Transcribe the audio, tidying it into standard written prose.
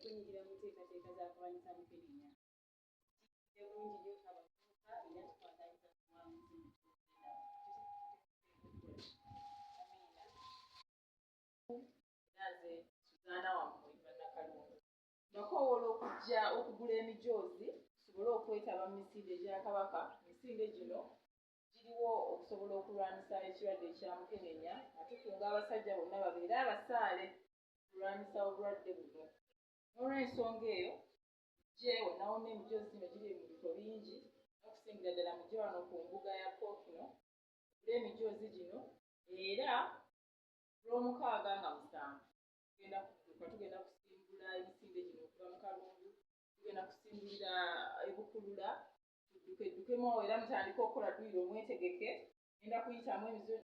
kwenyigira mu nteekateeka za kulwanyisa mukenenya. Bulungi nnyo abavubuka era tukwatagisa kuwanguzi naze Suzana wammwe bannakalungu. Bakoowola okujja okugula emijoozi tusobole okwetaba mu misinde gya Kabaka. Emisinde gino giriwo okusobola okulwanyisa ekirwadde ekya mukenenya nga tukunga abasajja bonna babeere abasaale okulwanyisa obulwadde buno. N'olw'ensonga eyo gye wonna emijoozi gino giri mu bifo bingi n'okusingira ddala mujje wano ku mbuga ya Pookino ogule emijoozi gino era Lwomukaaga nga 7 tugenda kusimbula emisinde gino okuva mu Kalungu, tugenda kusimbulira ebukulula tuddukemo era mutandike okukola dduyiro mwetegeke ngenda kuyitamu emizoozi